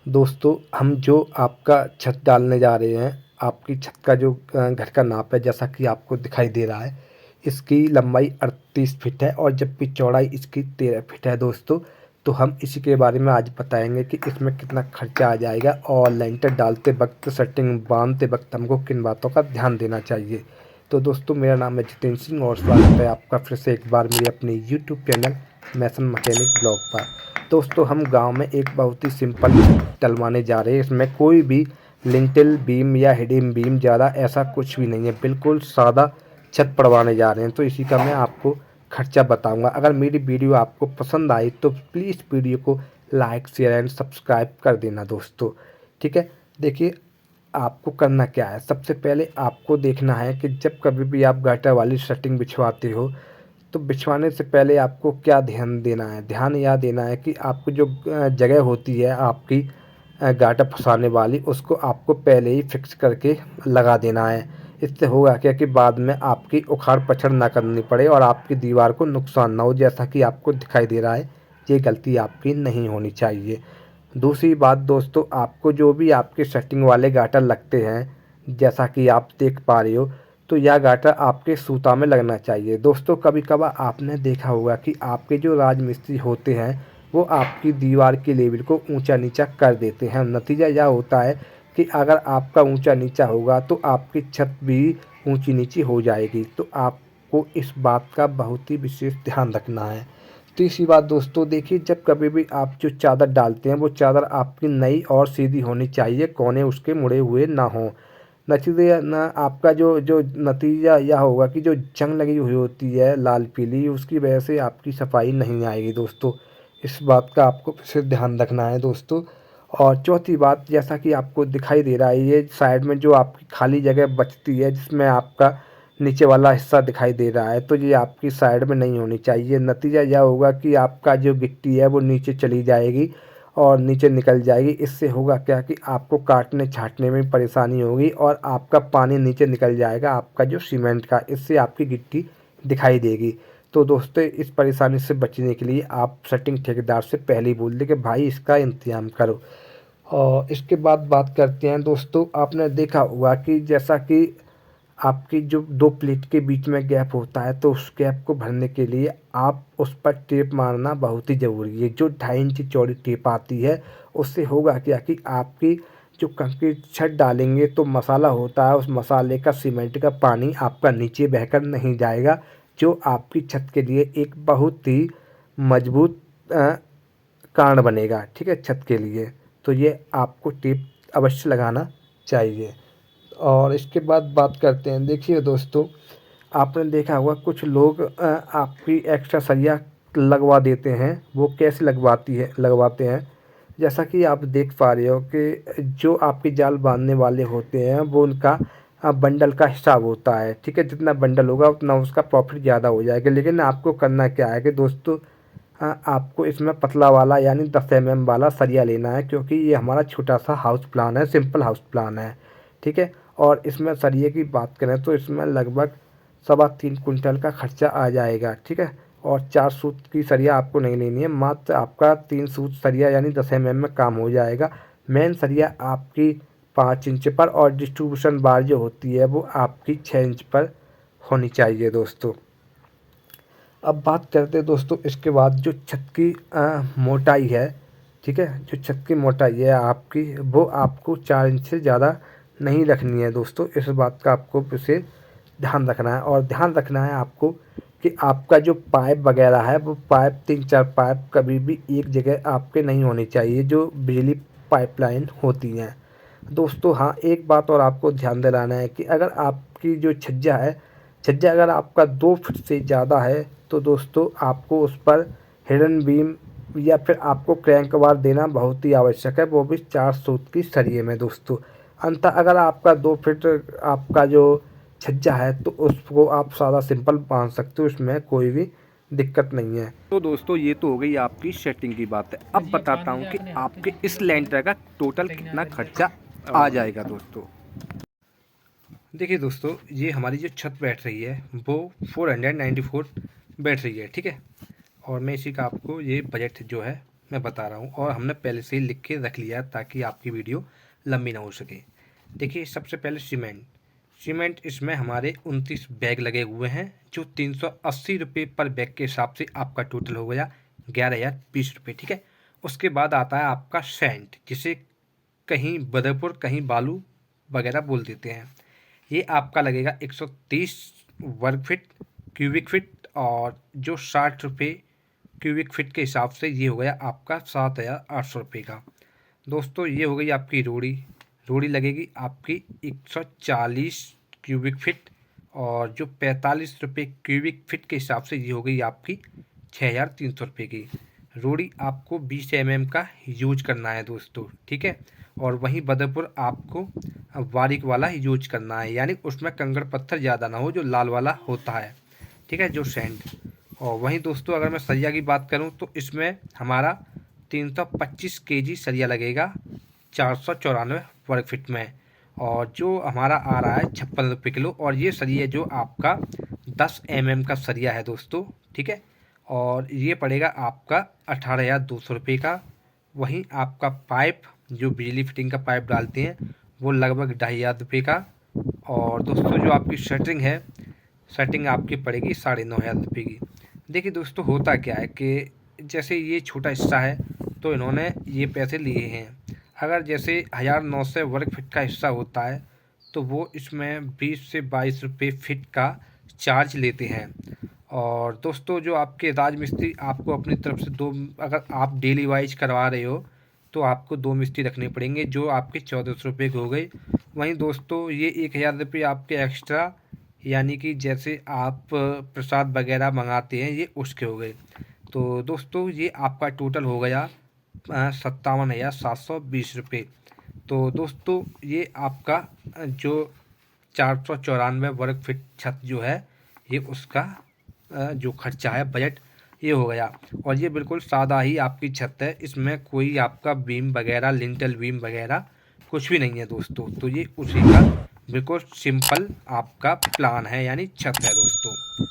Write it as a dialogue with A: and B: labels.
A: दोस्तों हम जो आपका छत डालने जा रहे हैं, आपकी छत का जो घर का नाप है जैसा कि आपको दिखाई दे रहा है, इसकी लंबाई 38 फीट है और जबकि चौड़ाई इसकी 13 फीट है दोस्तों। तो हम इसी के बारे में आज बताएंगे कि इसमें कितना खर्चा आ जाएगा और लेंटर डालते वक्त, सेटिंग बांधते वक्त हमको किन बातों का ध्यान देना चाहिए। तो दोस्तों मेरा नाम है जितेंद्र सिंह और स्वागत है आपका फिर से एक बार मेरे अपने यूट्यूब चैनल मैसन मैकेनिक ब्लॉग पर। दोस्तों हम गांव में एक बहुत ही सिंपल डलवाने जा रहे हैं। इसमें कोई भी लिंटल बीम या हिडिन बीम ज़्यादा ऐसा कुछ भी नहीं है, बिल्कुल सादा छत पड़वाने जा रहे हैं। तो इसी का मैं आपको खर्चा बताऊंगा। अगर मेरी वीडियो आपको पसंद आई तो प्लीज़ वीडियो को लाइक शेयर एंड सब्सक्राइब कर देना दोस्तों, ठीक है। देखिए आपको करना क्या है, सबसे पहले आपको देखना है कि जब कभी भी आप गाटर वाली सेटिंग बिछवाते हो तो बिछवाने से पहले आपको क्या ध्यान देना है। ध्यान यह देना है कि आपको जो जगह होती है आपकी गाटर फंसाने वाली, उसको आपको पहले ही फिक्स करके लगा देना है। इससे होगा क्या कि बाद में आपकी उखाड़ पछड़ ना करनी पड़े और आपकी दीवार को नुकसान ना हो, जैसा कि आपको दिखाई दे रहा है। ये गलती आपकी नहीं होनी चाहिए। दूसरी बात दोस्तों, आपको जो भी आपके सेटिंग वाले गाटर लगते हैं जैसा कि आप देख पा रहे हो, तो यह गाटर आपके सूता में लगना चाहिए। दोस्तों कभी कभार आपने देखा होगा कि आपके जो राजमिस्त्री होते हैं वो आपकी दीवार के लेवल को ऊंचा नीचा कर देते हैं। नतीजा यह होता है कि अगर आपका ऊंचा नीचा होगा तो आपकी छत भी ऊंची नीची हो जाएगी। तो आपको इस बात का बहुत ही विशेष ध्यान रखना है। तीसरी बात दोस्तों, देखिए जब कभी भी आप जो चादर डालते हैं वो चादर आपकी नई और सीधी होनी चाहिए, कोने उसके मुड़े हुए ना हो। नतीजा ना आपका जो जो नतीजा यह होगा कि जो जंग लगी हुई होती है लाल पीली, उसकी वजह से आपकी सफाई नहीं आएगी दोस्तों। इस बात का आपको विशेष ध्यान रखना है दोस्तों। और चौथी बात, जैसा कि आपको दिखाई दे रहा है ये साइड में जो आपकी खाली जगह बचती है जिसमें आपका नीचे वाला हिस्सा दिखाई दे रहा है, तो ये आपकी साइड में नहीं होनी चाहिए। नतीजा यह होगा कि आपका जो गिट्टी है वो नीचे चली जाएगी और नीचे निकल जाएगी। इससे होगा क्या कि आपको काटने छाँटने में परेशानी होगी और आपका पानी नीचे निकल जाएगा आपका जो सीमेंट का, इससे आपकी गिट्टी दिखाई देगी। तो दोस्तों इस परेशानी से बचने के लिए आप सेटिंग ठेकेदार से पहले ही बोल दें कि भाई इसका इंतजाम करो। और इसके बाद बात करते हैं दोस्तों, आपने देखा होगा कि जैसा कि आपकी जो दो प्लेट के बीच में गैप होता है, तो उस गैप को भरने के लिए आप उस पर टेप मारना बहुत ही ज़रूरी है। जो 2.5 इंच चौड़ी टेप आती है, उससे होगा क्या कि आपकी जो कंक्रीट छत डालेंगे तो मसाला होता है, उस मसाले का सीमेंट का पानी आपका नीचे बहकर नहीं जाएगा, जो आपकी छत के लिए एक बहुत ही मजबूत कारण बनेगा, ठीक है, छत के लिए। तो ये आपको टेप अवश्य लगाना चाहिए। और इसके बाद बात करते हैं, देखिए दोस्तों आपने देखा होगा कुछ लोग आपकी एक्स्ट्रा सरिया लगवा देते हैं। वो कैसे लगवाते हैं, जैसा कि आप देख पा रहे हो कि जो आपकी जाल बांधने वाले होते हैं वो उनका बंडल का हिसाब होता है, ठीक है। जितना बंडल होगा उतना उसका प्रॉफिट ज़्यादा हो जाएगा। लेकिन आपको करना क्या है कि दोस्तों आपको इसमें पतला वाला यानी 10 mm वाला सरिया लेना है, क्योंकि ये हमारा छोटा सा हाउस प्लान है, सिंपल हाउस प्लान है, ठीक है। और इसमें सरिये की बात करें तो इसमें लगभग 3.25 कुंटल का खर्चा आ जाएगा, ठीक है। और 4 सूत की सरिया आपको नहीं लेनी है, मात्र आपका 3 सूत सरिया यानी 10 mm में काम हो जाएगा। मेन सरिया आपकी 5 इंच पर और डिस्ट्रीब्यूशन बार जो होती है वो आपकी 6 इंच पर होनी चाहिए दोस्तों। अब बात करते हैं दोस्तों इसके बाद जो छत की मोटाई है, ठीक है, जो छत की मोटाई है आपकी वो आपको 4 इंच से ज़्यादा नहीं रखनी है दोस्तों। इस बात का आपको विशेष ध्यान रखना है। और ध्यान रखना है आपको कि आपका जो पाइप वगैरह है वो पाइप 3-4 पाइप कभी भी एक जगह आपके नहीं होनी चाहिए, जो बिजली पाइपलाइन होती हैं दोस्तों। हाँ एक बात और आपको ध्यान दिलाना है कि अगर आपकी जो छज्जा है, छज्जा अगर आपका 2 फीट से ज़्यादा है तो दोस्तों आपको उस पर हिडन बीम या फिर आपको क्रैंक बार देना बहुत ही आवश्यक है, वो भी 4 सूत की सरिये में दोस्तों। अंततः अगर आपका 2 फीट आपका जो छज्जा है तो उसको आप सादा सिंपल बांध सकते हो, उसमें कोई भी दिक्कत नहीं है। तो दोस्तों ये तो हो गई आपकी सेटिंग की बात है। अब बताता हूँ कि आपके इस लेंटर का टोटल कितना खर्चा आ जाएगा दोस्तों। देखिए दोस्तों ये हमारी जो छत बैठ रही है वो 494 बैठ रही है, ठीक है। और मैं इसी का आपको ये बजट जो है मैं बता रहा हूँ, और हमने पहले से ही लिख के रख लिया है ताकि आपकी वीडियो लंबी ना हो सके। देखिए सबसे पहले सीमेंट इसमें हमारे 29 बैग लगे हुए हैं, जो 380 रुपये पर बैग के हिसाब से आपका टोटल हो गया 11,020 रुपये। ठीक है। उसके बाद आता है आपका सैंड, जिसे कहीं बदरपुर कहीं बालू वगैरह बोल देते हैं। ये आपका लगेगा 130 वर्ग फीट क्यूबिक फीट, और जो 60 रुपये क्यूबिक फीट के हिसाब से ये हो गया आपका 7,800 रुपये का। दोस्तों ये हो गई आपकी रोड़ी लगेगी आपकी 140 क्यूबिक फीट, और जो 45 रुपये क्यूबिक फीट के हिसाब से ये हो गई आपकी 6,300 रुपये की। रोड़ी आपको 20 का यूज करना है दोस्तों। ठीक है। और वहीं बदरपुर आपको बारीक वाला यूज करना है, यानी उसमें कंकड़ पत्थर ज़्यादा ना हो, जो लाल वाला होता है। ठीक है, जो सैंड। और वहीं दोस्तों अगर मैं सरिया की बात करूं तो इसमें हमारा 325 केजी सरिया लगेगा 494 वर्ग फीट में, और जो हमारा आ रहा है 56 रुपये किलो। और ये सरिया जो आपका 10 का सरिया है दोस्तों। ठीक है। और ये पड़ेगा आपका 18,200 रुपये का। वहीं आपका पाइप, जो बिजली फिटिंग का पाइप डालते हैं, वो लगभग 2,500 रुपये का। और दोस्तों जो आपकी सेटिंग आपकी पड़ेगी 9,500 रुपये की। देखिए दोस्तों होता क्या है कि जैसे ये छोटा हिस्सा है तो इन्होंने ये पैसे लिए हैं। अगर जैसे 1,900 वर्ग फीट का हिस्सा होता है तो वो इसमें 20 से 22 रुपये फीट का चार्ज लेते हैं। और दोस्तों जो आपके राजमिस्त्री आपको अपनी तरफ से अगर आप डेली वाइज करवा रहे हो तो आपको 2 मिस्त्री रखने पड़ेंगे, जो आपके 1,400 रुपये के हो गए। वहीं दोस्तों ये 1,000 रुपये आपके एक्स्ट्रा, यानी कि जैसे आप प्रसाद वगैरह मंगाते हैं, ये उसके हो गए। तो दोस्तों ये आपका टोटल हो गया 57,720 रुपये। तो दोस्तों ये आपका जो 494 वर्ग फीट छत जो है, ये उसका जो खर्चा है बजट ये हो गया। और ये बिल्कुल सादा ही आपकी छत है, इसमें कोई आपका बीम वगैरह लिंटल बीम वगैरह कुछ भी नहीं है दोस्तों। तो ये उसी का बिल्कुल सिंपल आपका प्लान है, यानी छत है दोस्तों।